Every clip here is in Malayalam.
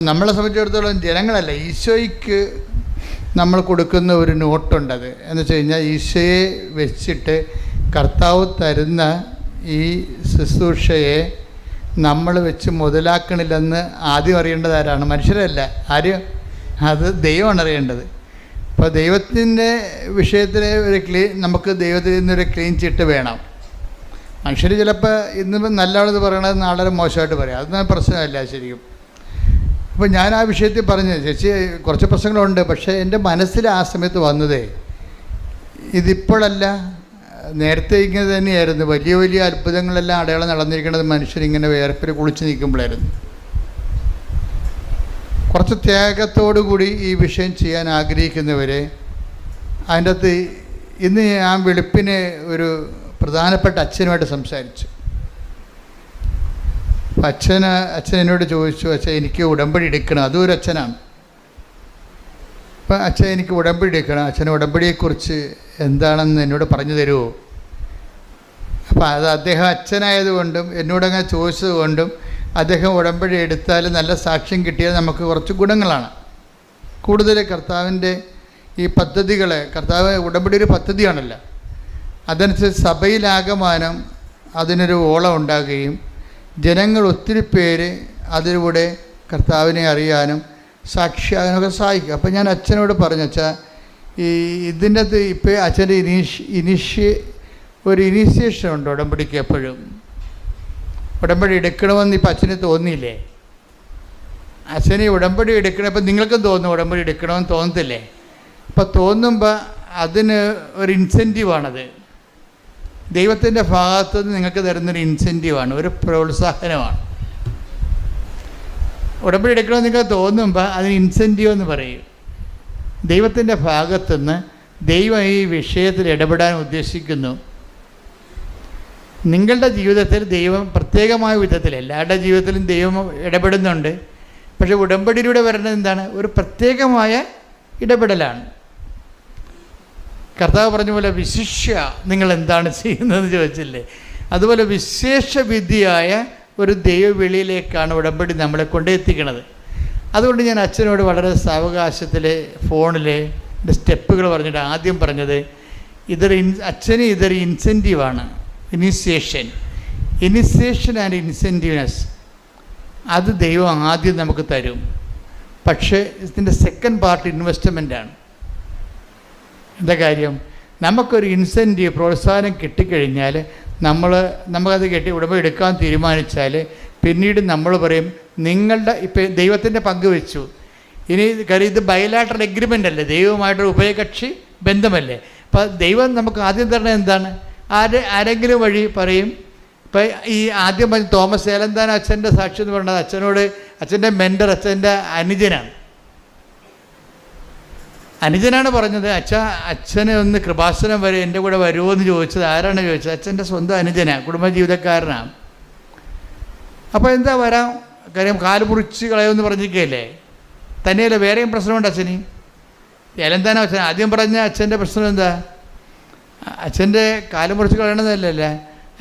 നമ്മളെ സംബന്ധിച്ചിടത്തോളം ജനങ്ങളല്ല, ഈശോയ്ക്ക് നമ്മൾ കൊടുക്കുന്ന ഒരു നോട്ടുണ്ടത് എന്ന് വെച്ച് കഴിഞ്ഞാൽ ഈശോയെ വെച്ചിട്ട് കർത്താവ് തരുന്ന ഈ ശുശ്രൂഷയെ നമ്മൾ വെച്ച് മുതലാക്കണില്ലെന്ന് ആദ്യം അറിയേണ്ടത് ആരാണ്? മനുഷ്യരല്ല, ആരും, അത് ദൈവമാണ് അറിയേണ്ടത്. അപ്പോൾ ദൈവത്തിൻ്റെ വിഷയത്തിൽ നമുക്ക് ദൈവത്തിൽ നിന്നൊരു ക്ലീൻ ചിട്ട് വേണം. മനുഷ്യർ ചിലപ്പോൾ ഇന്നിപ്പം നല്ലതാണെന്ന് പറയണത് നാളെ മോശമായിട്ട് പറയാം, അതൊന്നും പ്രശ്നമല്ല ശരിക്കും. അപ്പോൾ ഞാൻ ആ വിഷയത്തിൽ പറഞ്ഞു, ചേച്ചി കുറച്ച് പ്രശ്നങ്ങളുണ്ട്, പക്ഷേ എൻ്റെ മനസ്സിൽ ആ സമയത്ത് വന്നതേ ഇതിപ്പോഴല്ല, നേരത്തെ ഇങ്ങനെ തന്നെയായിരുന്നു. വലിയ വലിയ അത്ഭുതങ്ങളെല്ലാം അടയാളം നടന്നിരിക്കുന്നത് മനുഷ്യരിങ്ങനെ വേർപ്പിൽ കുളിച്ച് നിൽക്കുമ്പോഴായിരുന്നു. കുറച്ച് ത്യാഗത്തോടു കൂടി ഈ വിഷയം ചെയ്യാൻ ആഗ്രഹിക്കുന്നവരെ അതിൻ്റെ അകത്ത് ഇന്ന് ഞാൻ വെളുപ്പിന് ഒരു പ്രധാനപ്പെട്ട അച്ഛനുമായിട്ട് സംസാരിച്ചു. അപ്പം അച്ഛൻ എന്നോട് ചോദിച്ചു, അച്ഛൻ എനിക്ക് ഉടമ്പടി എടുക്കണം. അതും ഒരു അച്ഛനാണ്. അപ്പം അച്ഛൻ എനിക്ക് ഉടമ്പടി എടുക്കണം, അച്ഛന് ഉടമ്പടിയെക്കുറിച്ച് എന്താണെന്ന് എന്നോട് പറഞ്ഞു തരുമോ? അപ്പം അത് അദ്ദേഹം അച്ഛനായതുകൊണ്ടും എന്നോടങ്ങനെ ചോദിച്ചത് കൊണ്ടും അദ്ദേഹം ഉടമ്പടി എടുത്താൽ നല്ല സാക്ഷ്യം കിട്ടിയാൽ നമുക്ക് കുറച്ച് ഗുണങ്ങളാണ്. കൂടുതൽ കർത്താവിൻ്റെ ഈ പദ്ധതികളെ, കർത്താവ് ഉടമ്പടി ഒരു പദ്ധതിയാണല്ലോ, അതനുസരിച്ച് സഭയിലാകമാനം അതിനൊരു ഓളം ഉണ്ടാകുകയും ജനങ്ങൾ ഒത്തിരി പേര് അതിലൂടെ കർത്താവിനെ അറിയാനും സാക്ഷിയാകാനൊക്കെ സഹായിക്കും. അപ്പം ഞാൻ അച്ഛനോട് പറഞ്ഞു, അച്ഛാ ഈ ഇതിൻ്റെ അകത്ത് ഇപ്പോൾ അച്ഛൻ്റെ ഒരു ഇനീഷ്യേഷൻ ഉണ്ട് ഉടമ്പടിക്ക്. എപ്പോഴും ഉടമ്പടി എടുക്കണമെന്ന് ഇപ്പം അച്ഛന് തോന്നിയില്ലേ? അച്ഛന് ഉടമ്പടി എടുക്കണം, ഇപ്പം നിങ്ങൾക്കും തോന്നും ഉടമ്പടി എടുക്കണമെന്ന് തോന്നത്തില്ലേ? അപ്പം തോന്നുമ്പോൾ അതിന് ഒരു ഇൻസെൻറ്റീവാണത്. ദൈവത്തിൻ്റെ ഭാഗത്തു നിന്ന് നിങ്ങൾക്ക് തരുന്നൊരു ഇൻസെൻറ്റീവാണ്, ഒരു പ്രോത്സാഹനമാണ്. ഉടമ്പടി എടുക്കണമെന്ന് നിങ്ങൾക്ക് തോന്നുമ്പോൾ അതിന് ഇൻസെൻറ്റീവ് എന്ന് പറയും. ദൈവത്തിൻ്റെ ഭാഗത്തുനിന്ന് ദൈവം ഈ വിഷയത്തിൽ ഇടപെടാൻ ഉദ്ദേശിക്കുന്നു. നിങ്ങളുടെ ജീവിതത്തിൽ ദൈവം പ്രത്യേകമായ വിധത്തിൽ എല്ലാവരുടെ ജീവിതത്തിലും ദൈവം ഇടപെടുന്നുണ്ട്. പക്ഷേ ഉടമ്പടിയിലൂടെ വരുന്നത് എന്താണ്? ഒരു പ്രത്യേകമായ ഇടപെടലാണ്. കർത്താവ് പറഞ്ഞ പോലെ വിശിഷ്യ നിങ്ങൾ എന്താണ് ചെയ്യുന്നതെന്ന് ചോദിച്ചില്ലേ? അതുപോലെ വിശേഷവിധിയായ ഒരു ദൈവവിളിയിലേക്കാണ് ഉടമ്പടി നമ്മളെ കൊണ്ടെത്തിക്കുന്നത്. അതുകൊണ്ട് ഞാൻ അച്ഛനോട് വളരെ സാവകാശത്തിൽ ഫോണിൽ സ്റ്റെപ്പുകൾ പറഞ്ഞിട്ട് ആദ്യം പറഞ്ഞത് ഇതൊരു ഇൻസെൻറ്റീവാണ്. ഇനിഷ്യേഷൻ ആൻഡ് ഇൻസെൻറ്റീവ്നെസ് അത് ദൈവം ആദ്യം നമുക്ക് തരും. പക്ഷേ ഇതിൻ്റെ സെക്കൻഡ് പാർട്ട് ഇൻവെസ്റ്റ്മെൻറ്റാണ്. എന്താ കാര്യം? നമുക്കൊരു ഇൻസെൻറ്റീവ് പ്രോത്സാഹനം കിട്ടിക്കഴിഞ്ഞാൽ നമുക്കത് ഉടമ്പടി എടുക്കാൻ തീരുമാനിച്ചാൽ പിന്നീട് നമ്മൾ പറയും നിങ്ങളുടെ ഇപ്പം ദൈവത്തിൻ്റെ പങ്ക് വെച്ചു. ഇനി കാര്യം ഇത് ബയലാട്രൽ എഗ്രിമെൻ്റ് അല്ലേ, ദൈവവുമായിട്ടൊരു ഉഭയകക്ഷി ബന്ധമല്ലേ. അപ്പോൾ ദൈവം നമുക്ക് ആദ്യം തരണത് എന്താണ്? ആരെങ്കിലും വഴി പറയും. ഇപ്പം ഈ ആദ്യം പറഞ്ഞ തോമസ് ഏലന്താൻ അച്ഛൻ്റെ സാക്ഷി എന്ന് പറയുന്നത് അച്ഛനോട്, അച്ഛൻ്റെ മെൻറ്റർ അച്ഛൻ്റെ അനുജനാണ് പറഞ്ഞത്, അച്ഛനെ ഒന്ന് കൃപാസനം വരെ എൻ്റെ കൂടെ വരുമോ എന്ന് ചോദിച്ചത്. ആരാണ് ചോദിച്ചത്? അച്ഛൻ്റെ സ്വന്തം അനുജനാണ്, കുടുംബജീവിതക്കാരനാണ്. അപ്പോൾ എന്താ വരാം, കാര്യം കാല് മുറിച്ച് കളയുമെന്ന് പറഞ്ഞിരിക്കുകയല്ലേ. തന്നെയല്ല വേറെയും പ്രശ്നമുണ്ട് അച്ഛന്. ഏലന്താനോ അച്ഛൻ ആദ്യം പറഞ്ഞ അച്ഛൻ്റെ പ്രശ്നം എന്താ? അച്ഛൻ്റെ കാല് മുറിച്ച് കളയണമെന്നല്ലേ,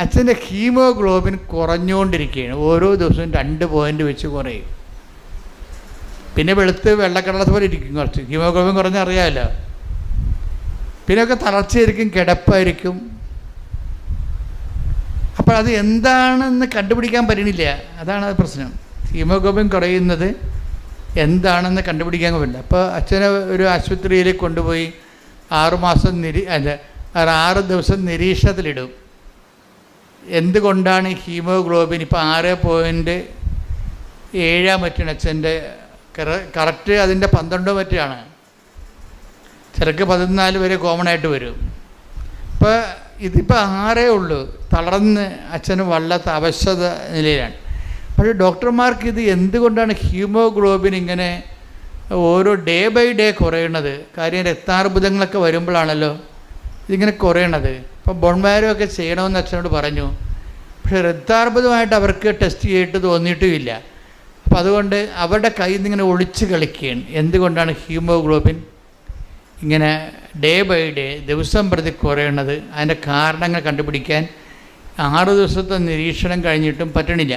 അച്ഛൻ്റെ ഹീമോഗ്ലോബിൻ കുറഞ്ഞുകൊണ്ടിരിക്കുകയാണ്. ഓരോ ദിവസവും 2 പോയിൻ്റ് വെച്ച് കുറയും. പിന്നെ വെളുത്ത് വെള്ളക്കടലത്ത് പോലെ ഇരിക്കും, കുറച്ച് ഹീമോഗ്ലോബിൻ കുറഞ്ഞ അറിയാമല്ലോ. പിന്നെയൊക്കെ തളർച്ചയായിരിക്കും, കിടപ്പായിരിക്കും. അപ്പോൾ അത് എന്താണെന്ന് കണ്ടുപിടിക്കാൻ പറ്റണില്ല. അതാണ് പ്രശ്നം. ഹീമോഗ്ലോബിൻ കുറയുന്നത് എന്താണെന്ന് കണ്ടുപിടിക്കാൻ പറ്റില്ല. അപ്പോൾ അച്ഛനെ ഒരു ആശുപത്രിയിൽ കൊണ്ടുപോയി 6 ദിവസം നിരീക്ഷണത്തിലിടും. എന്തുകൊണ്ടാണ് ഹീമോഗ്ലോബിൻ ഇപ്പോൾ 6.7 മറ്റാണ് അച്ഛൻ്റെ കറക്റ്റ്, അതിൻ്റെ 12 മറ്റാണ്. ചിലക്ക് 14 വരെ കോമൺ ആയിട്ട് വരും. ഇപ്പോൾ ഇതിപ്പോൾ 6 ഉള്ളൂ. തളർന്ന് അച്ഛന് വല്ലാത്ത അവശത നിലയിലാണ്. പക്ഷേ ഡോക്ടർമാർക്ക് ഇത് എന്തുകൊണ്ടാണ് ഹീമോഗ്ലോബിൻ ഇങ്ങനെ ഓരോ ഡേ ബൈ ഡേ കുറയണത്? കാര്യം രക്താർബുദങ്ങളൊക്കെ വരുമ്പോഴാണല്ലോ ഇതിങ്ങനെ കുറയണത്. ഇപ്പോൾ ബോൺമാരോ ഒക്കെ ചെയ്യണമെന്ന് അച്ഛനോട് പറഞ്ഞു. പക്ഷേ രക്താർബുദമായിട്ട് അവർക്ക് ടെസ്റ്റ് ചെയ്തിട്ട് തോന്നിയിട്ടുമില്ല. അപ്പോൾ അതുകൊണ്ട് അവരുടെ കയ്യിൽ നിന്ന് ഇങ്ങനെ ഒളിച്ച് കളിക്കുകയാണ്. എന്തുകൊണ്ടാണ് ഹീമോഗ്ലോബിൻ ഇങ്ങനെ ഡേ ബൈ ഡേ ദിവസം പ്രതി കുറയണത്? അതിൻ്റെ കാരണങ്ങൾ കണ്ടുപിടിക്കാൻ 6 ദിവസത്തെ നിരീക്ഷണം കഴിഞ്ഞിട്ടും പറ്റണില്ല.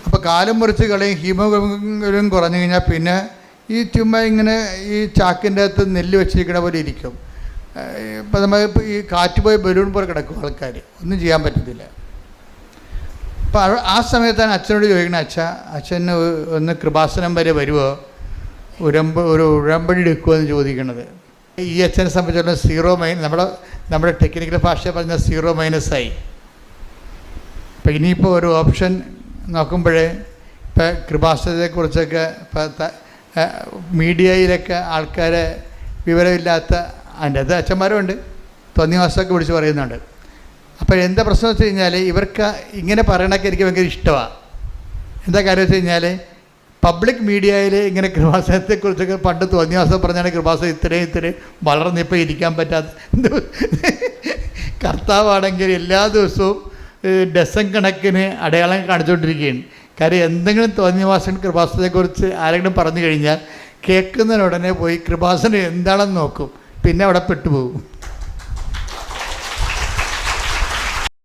അപ്പോൾ കാലം മുറിച്ച് കളയും, ഹീമോഗ്ലോബിൻ കുറഞ്ഞു കഴിഞ്ഞാൽ പിന്നെ ഈ ചുമ്മാ ഇങ്ങനെ ഈ ചാക്കിൻ്റെ അകത്ത് നെല്ല് വെച്ചിരിക്കണ പോലെ ഇരിക്കും. ഇപ്പം നമ്മൾ ഈ കാറ്റ് പോയി ബലൂൺ പോലെ കിടക്കും ആൾക്കാർ, ഒന്നും ചെയ്യാൻ പറ്റത്തില്ല. അപ്പോൾ ആ സമയത്താണ് അച്ഛനോട് ചോദിക്കണേ, അച്ഛന് ഒന്ന് കൃപാസനം വരെ വരുമോ, ഒരു ഉഴമ്പടി എടുക്കുമോ എന്ന് ചോദിക്കണത്. ഈ അച്ഛനെ സംബന്ധിച്ചിടത്തോളം സീറോ നമ്മുടെ ടെക്നിക്കൽ ഭാഷ പറഞ്ഞ സീറോ മൈനസായി. അപ്പം ഇനിയിപ്പോൾ ഒരു ഓപ്ഷൻ നോക്കുമ്പോഴേ ഇപ്പം കൃപാസനത്തെക്കുറിച്ചൊക്കെ ഇപ്പം മീഡിയയിലൊക്കെ ആൾക്കാരെ വിവരമില്ലാത്ത അതിൻ്റെ അത് അച്ഛന്മാരുമുണ്ട്, തോന്നിവാസമൊക്കെ വിളിച്ച് പറയുന്നുണ്ട്. അപ്പോൾ എന്താ പ്രശ്നം വെച്ച് കഴിഞ്ഞാൽ ഇവർക്ക് ഇങ്ങനെ പറയണതൊക്കെ എനിക്ക് ഭയങ്കര ഇഷ്ടമാണ്. എന്താ കാര്യം വെച്ച് കഴിഞ്ഞാൽ പബ്ലിക് മീഡിയയിൽ ഇങ്ങനെ കൃപാസനത്തെക്കുറിച്ചൊക്കെ പണ്ട് തോന്നിവാസം പറഞ്ഞാണ് കൃപാസനം ഇത്രയും വളർന്നിപ്പോൾ ഇരിക്കാൻ പറ്റാത്ത. കർത്താവാണെങ്കിൽ എല്ലാ ദിവസവും ഡസൻ കണക്കിന് അടയാളം കാണിച്ചുകൊണ്ടിരിക്കുകയാണ്. കാര്യം എന്തെങ്കിലും തോന്നിവാസൻ കൃപാസനത്തെക്കുറിച്ച് ആരെങ്കിലും പറഞ്ഞു കഴിഞ്ഞാൽ കേൾക്കുന്നതിനുടനെ പോയി കൃപാസനം എന്താണെന്ന് നോക്കും, പിന്നെ അവിടെ പെട്ടുപോകും.